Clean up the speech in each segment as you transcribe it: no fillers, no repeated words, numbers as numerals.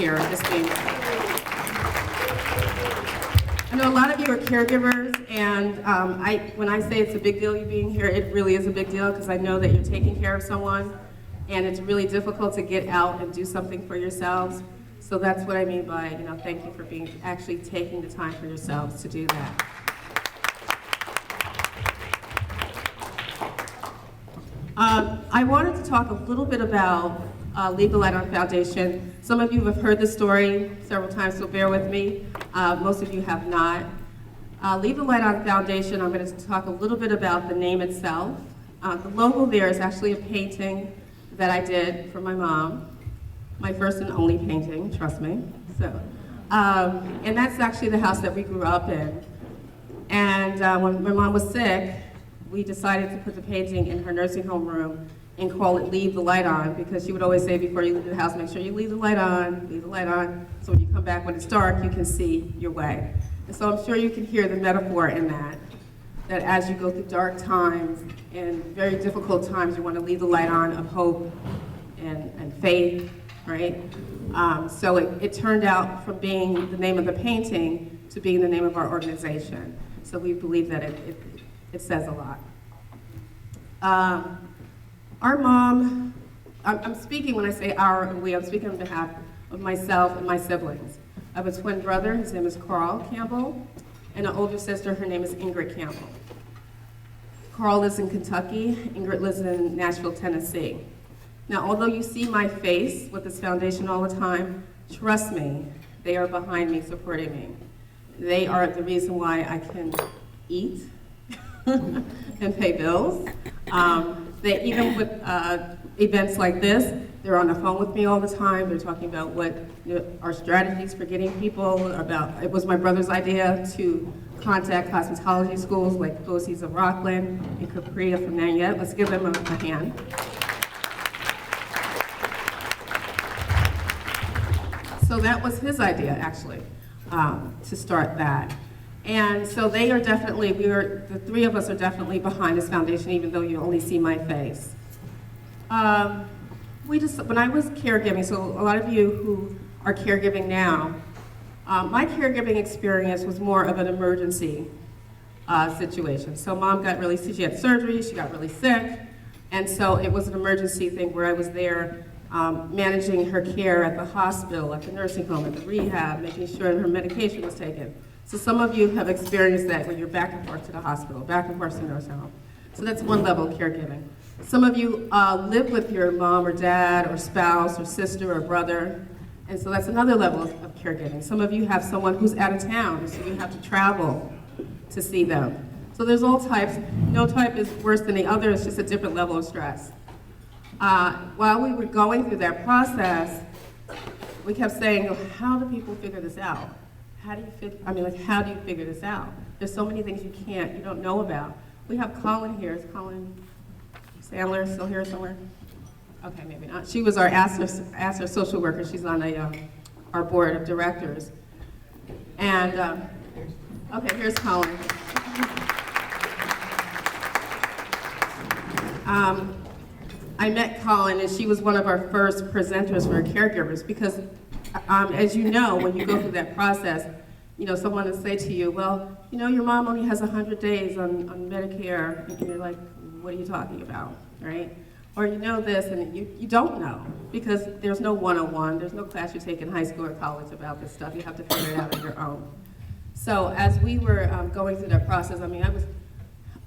here. I know a lot of you are caregivers, and when I say it's a big deal you being here, it really is a big deal because I know that you're taking care of someone, and it's really difficult to get out and do something for yourselves. So that's what I mean by, thank you for actually taking the time for yourselves to do that. I wanted to talk a little bit about Leave the Light On Foundation. Some of you have heard this story several times, so bear with me. Most of you have not. Leave the Light On Foundation, I'm going to talk a little bit about the name itself. The logo there is actually a painting that I did for my mom. My first and only painting, trust me. And that's actually the house that we grew up in. And when my mom was sick, we decided to put the painting in her nursing home room and call it Leave the Light On, because she would always say before you leave the house, make sure you leave the light on, so when you come back when it's dark, you can see your way. And so I'm sure you can hear the metaphor in that as you go through dark times and very difficult times, you want to leave the light on of hope and faith, right? So it turned out from being the name of the painting to being the name of our organization. So we believe that it says a lot. Our mom, I'm speaking when I say our and we, I'm speaking on behalf of myself and my siblings. I have a twin brother, his name is Carl Campbell, and an older sister, her name is Ingrid Campbell. Carl lives in Kentucky, Ingrid lives in Nashville, Tennessee. Now, although you see my face with this foundation all the time, trust me, they are behind me, supporting me. They are the reason why I can eat and pay bills. They, even with events like this, they're on the phone with me all the time. They're talking about what our strategies for getting people about. It was my brother's idea to contact cosmetology schools like OC's of Rockland and Capria from Nanyet. Let's give them a hand. So that was his idea, actually, to start that. And so they are definitely, the three of us are definitely behind this foundation, even though you only see my face. When I was caregiving, so a lot of you who are caregiving now, my caregiving experience was more of an emergency situation. So mom got really sick, she had surgery, she got really sick, and so it was an emergency thing where I was there managing her care at the hospital, at the nursing home, at the rehab, making sure her medication was taken. So some of you have experienced that when you're back and forth to the hospital, back and forth to the nursing home. So that's one level of caregiving. Some of you live with your mom or dad or spouse or sister or brother, and so that's another level of caregiving. Some of you have someone who's out of town, so you have to travel to see them. So there's all types. No type is worse than the other, it's just a different level of stress. While we were going through that process, we kept saying, how do people figure this out? How do you figure this out? There's so many things you don't know about. We have Colin here. Is Colin Sandler still here somewhere? Okay, maybe not. She was our ASSER social worker. She's on our board of directors. And, okay, here's Colin. I met Colin, and she was one of our first presenters for Caregivers, because as you know, when you go through that process, someone will say to you, well, your mom only has 100 days on Medicare, and you're like, what are you talking about, right? Or this, and you don't know, because there's no 101, there's no class you take in high school or college about this stuff. You have to figure it out on your own. So as we were going through that process,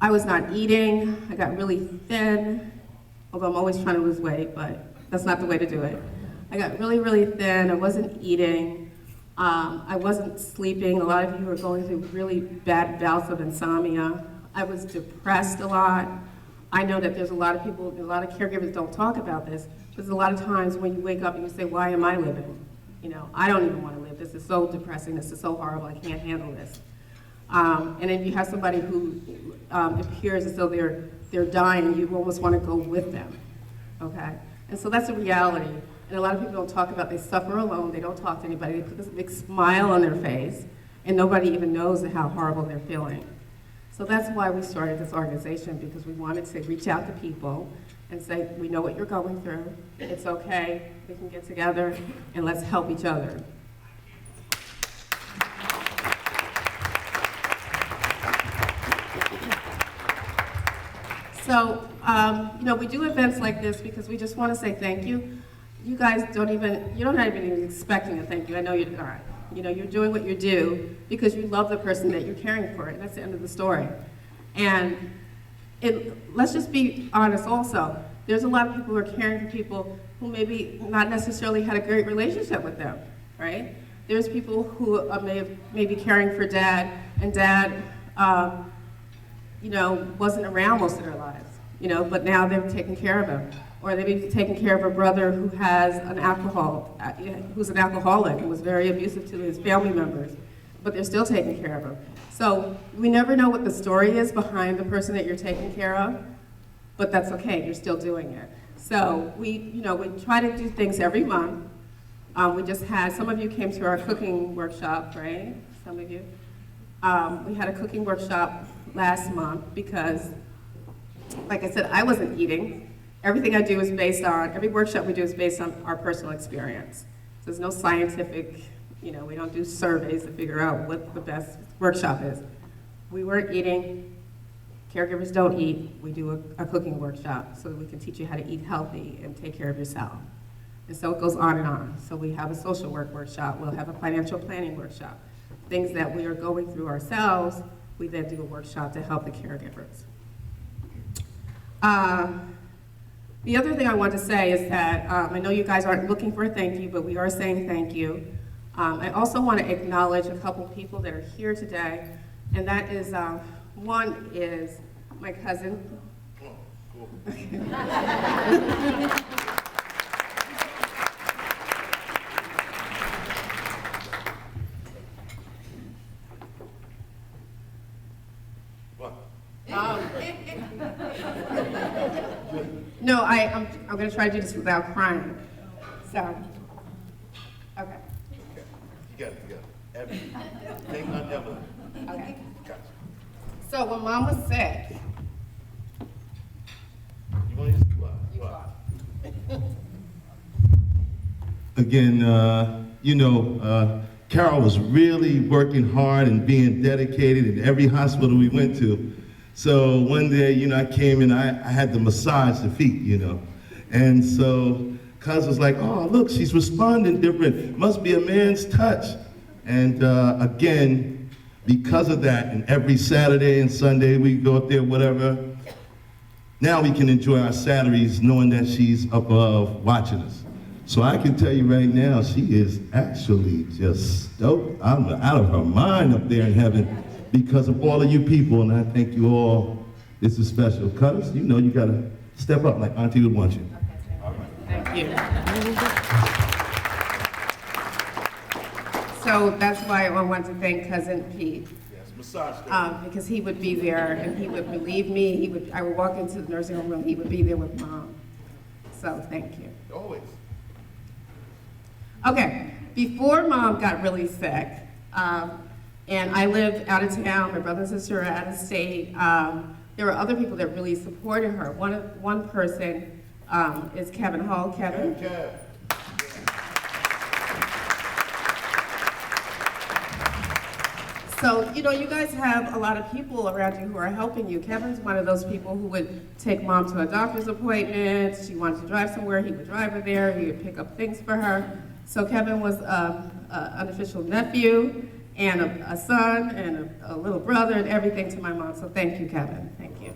I was not eating, I got really thin, although I'm always trying to lose weight, but that's not the way to do it. I got really, really thin, I wasn't eating, I wasn't sleeping. A lot of you were going through really bad bouts of insomnia. I was depressed a lot. I know that there's a lot of people, a lot of caregivers don't talk about this, but there's a lot of times when you wake up and you say, why am I living? I don't even want to live. This is so depressing, this is so horrible, I can't handle this. And if you have somebody who appears as though they're dying, you almost want to go with them, okay? And so that's a reality. And a lot of people don't talk about, they suffer alone, they don't talk to anybody, they put this big smile on their face, and nobody even knows how horrible they're feeling. So that's why we started this organization, because we wanted to reach out to people and say, we know what you're going through. It's okay. We can get together and let's help each other. So, we do events like this because we just want to say thank you. You guys you're not even expecting a thank you. I know you're not. You're doing what you do because you love the person that you're caring for, and that's the end of the story. And let's just be honest also. There's a lot of people who are caring for people who maybe not necessarily had a great relationship with them, right? There's people who may be caring for dad, and dad, wasn't around most of their lives, but now they're taking care of him. Or they may be taking care of a brother who has who's an alcoholic and was very abusive to his family members, but they're still taking care of him. So we never know what the story is behind the person that you're taking care of, but that's okay, you're still doing it. So we try to do things every month. We just had, some of you came to our cooking workshop, right? Some of you. We had a cooking workshop last month because, like I said, I wasn't eating. Everything I do is every workshop we do is based on our personal experience. So there's no scientific, we don't do surveys to figure out what the best workshop is. We weren't eating, caregivers don't eat, we do a cooking workshop so that we can teach you how to eat healthy and take care of yourself. And so it goes on and on. So we have a social work workshop, we'll have a financial planning workshop. Things that we are going through ourselves, we then do a workshop to help the caregivers. The other thing I want to say is that I know you guys aren't looking for a thank you, but we are saying thank you. I also want to acknowledge a couple people that are here today, and that is, one is my cousin. Oh, cool. No, I'm going to try to do this without crying. So, okay. You got it. Everything undone. Okay. So when Mom was sick, You want to use what? Again, Carol was really working hard and being dedicated in every hospital we went to. So one day, I came and I had to massage the feet, And so Cuz was like, oh, look, she's responding different. Must be a man's touch. And again, because of that, and every Saturday and Sunday we go up there, whatever, now we can enjoy our Saturdays knowing that she's above watching us. So I can tell you right now, she is actually just stoked. I'm out of her mind up there in heaven because of all of you people, and I thank you all. This is special. Cuz, you gotta step up like Auntie would want you. thank you. So that's why I want to thank Cousin Pete. Yes, massage therapy. Because he would be there and he would relieve me. I would walk into the nursing home room, he would be there with Mom. So thank you. Always. Okay, before Mom got really sick, and I lived out of town, my brother and sister are out of state, there were other people that really supported her. One person is Kevin Hall. Kevin? Yeah. So, you guys have a lot of people around you who are helping you. Kevin's one of those people who would take Mom to a doctor's appointment. She wanted to drive somewhere, he would drive her there, he would pick up things for her. So Kevin was an unofficial nephew, and a son, and a little brother, and everything to my mom. So thank you, Kevin. Thank you.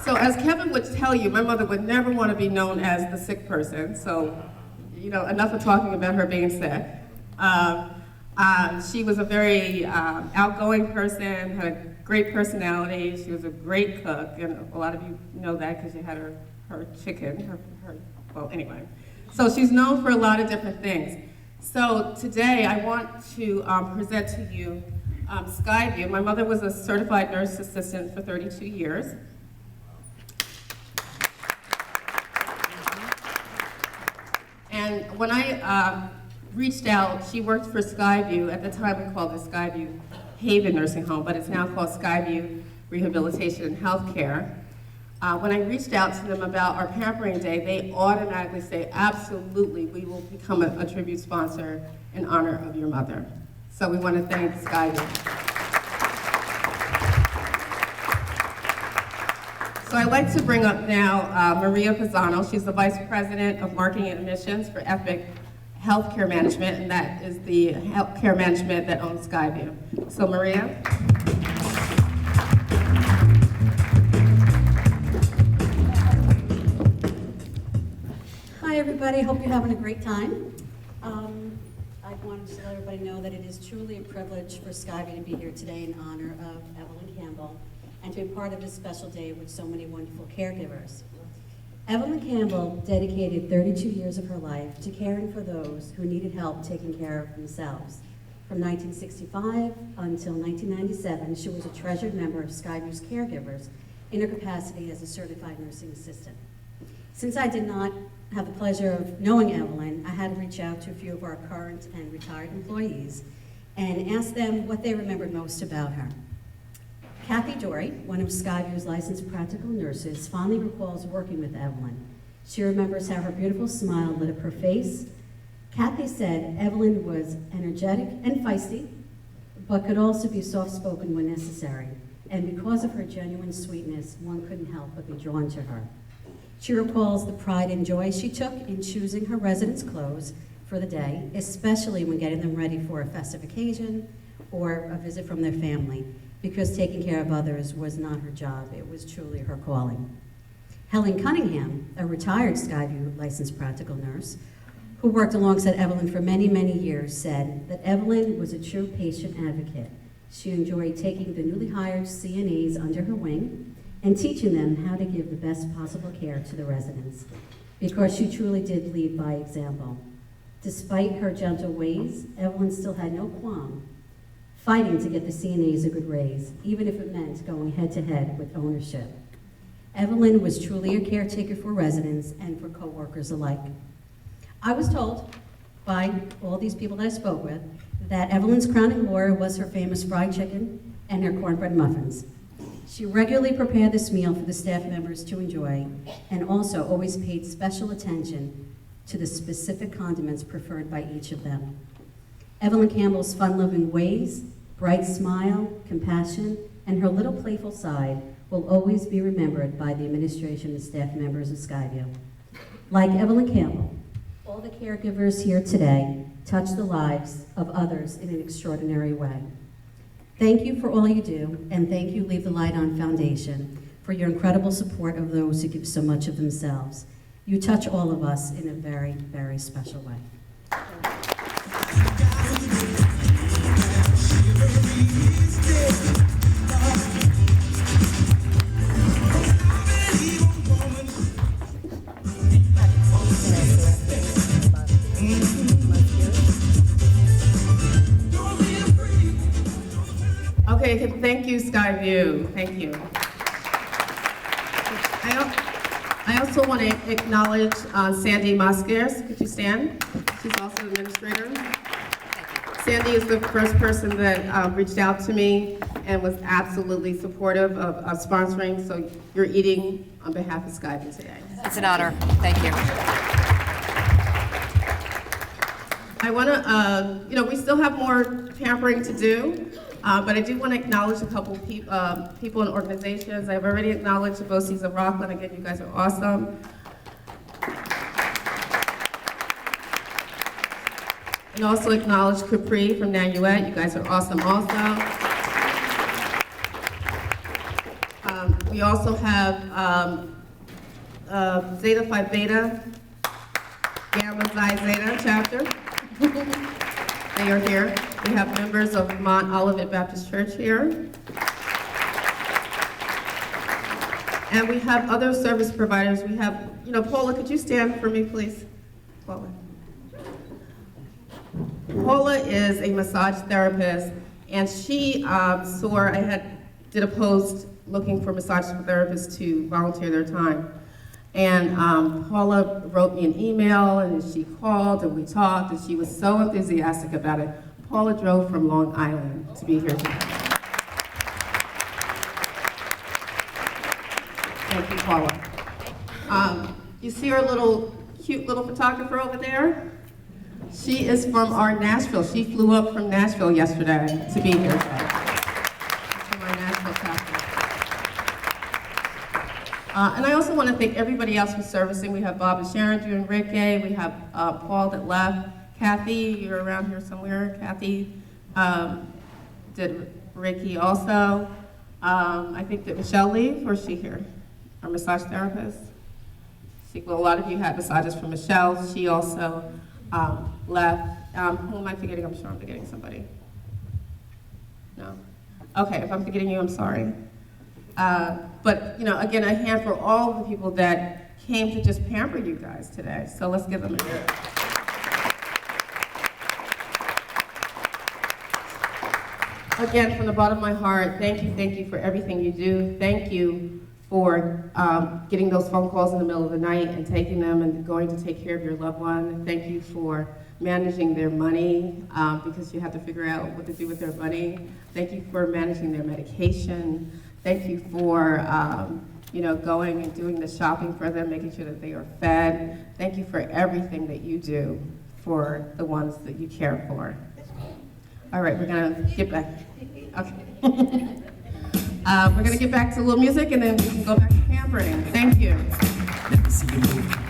So as Kevin would tell you, my mother would never want to be known as the sick person. So, enough of talking about her being sick. She was a very outgoing person, had a great personality. She was a great cook, and a lot of you know that because you had her chicken, well, anyway. So she's known for a lot of different things. So today I want to present to you Skyview. My mother was a certified nurse assistant for 32 years. And when I reached out, she worked for Skyview. At the time we called it Skyview Haven Nursing Home, but it's now called Skyview rehabilitation, and healthcare. When I reached out to them about our Pampering Day, they automatically say, absolutely, we will become a tribute sponsor in honor of your mother. So we want to thank Skyview. So I'd like to bring up now Maria Pisano. She's the Vice President of Marketing and Admissions for Epic Healthcare Management, and that is the healthcare management that owns Skyview. So Maria. Hi everybody, hope you're having a great time. I wanted to let everybody know that it is truly a privilege for Skyview to be here today in honor of Evelyn Campbell and to be part of this special day with so many wonderful caregivers. Evelyn Campbell dedicated 32 years of her life to caring for those who needed help taking care of themselves. From 1965 until 1997, she was a treasured member of Skyview's Caregivers in her capacity as a certified nursing assistant. Since I did not have the pleasure of knowing Evelyn, I had to reach out to a few of our current and retired employees and ask them what they remembered most about her. Kathy Dory, one of Skyview's licensed practical nurses, fondly recalls working with Evelyn. She remembers how her beautiful smile lit up her face. Kathy said Evelyn was energetic and feisty, but could also be soft-spoken when necessary. And because of her genuine sweetness, one couldn't help but be drawn to her. She recalls the pride and joy she took in choosing her residents' clothes for the day, especially when getting them ready for a festive occasion or a visit from their family, because taking care of others was not her job, it was truly her calling. Helen Cunningham, a retired Skyview licensed practical nurse, who worked alongside Evelyn for many, many years, said that Evelyn was a true patient advocate. She enjoyed taking the newly hired CNAs under her wing and teaching them how to give the best possible care to the residents, because she truly did lead by example. Despite her gentle ways, Evelyn still had no qualm fighting to get the CNAs a good raise, even if it meant going head-to-head with ownership. Evelyn was truly a caretaker for residents and for coworkers alike. I was told by all these people that I spoke with that Evelyn's crowning glory was her famous fried chicken and her cornbread muffins. She regularly prepared this meal for the staff members to enjoy, and also always paid special attention to the specific condiments preferred by each of them. Evelyn Campbell's fun-loving ways, bright smile, compassion, and her little playful side will always be remembered by the administration and staff members of Skyview. Like Evelyn Campbell, all the caregivers here today touch the lives of others in an extraordinary way. Thank you for all you do, and thank you Leave the Light On Foundation for your incredible support of those who give so much of themselves. You touch all of us in a very, very special way. Okay, thank you, Skyview. Thank you. I also want to acknowledge Sandy Mosquez. Could you stand? She's also the administrator. Sandy is the first person that reached out to me and was absolutely supportive of sponsoring, so you're eating on behalf of Skyview today. It's an honor. Thank you. I want to, we still have more pampering to do, but I do want to acknowledge a couple people and organizations. I've already acknowledged the BOCES of Rockland. Again, you guys are awesome. And also acknowledge Capri from Nanuet. You guys are awesome also. We also have Zeta Phi Beta, Gamma Xi Zeta chapter. They are here. We have members of Mount Olivet Baptist Church here. And we have other service providers. We have, Paula, could you stand for me, please? Paula. Paula is a massage therapist, and she did a post looking for massage therapists to volunteer their time. And Paula wrote me an email, and she called, and we talked, and she was so enthusiastic about it. Paula drove from Long Island to be here today. Thank you, Paula. You see our cute little photographer over there? She is from our Nashville. She flew up from Nashville yesterday to be here today. She's from our Nashville chapter. And I also want to thank everybody else who's servicing. We have Bob and Sharon doing Ricky. We have Paul that left. Kathy, you're around here somewhere. Kathy did Ricky also. I think that Michelle leave, or is she here? Our massage therapist. Well, a lot of you had massages from Michelle. She also left. Who am I forgetting? I'm sure I'm forgetting somebody. No? Okay, if I'm forgetting you, I'm sorry. But, again, a hand for all of the people that came to just pamper you guys today. So let's give them a hand. Again, from the bottom of my heart, thank you for everything you do. Thank you for getting those phone calls in the middle of the night and taking them and going to take care of your loved one. Thank you for managing their money because you have to figure out what to do with their money. Thank you for managing their medication. Thank you for going and doing the shopping for them, making sure that they are fed. Thank you for everything that you do for the ones that you care for. All right, we're gonna get back. Okay. We're gonna get back to a little music and then we can go back to pampering. Thank you. Let me see you move.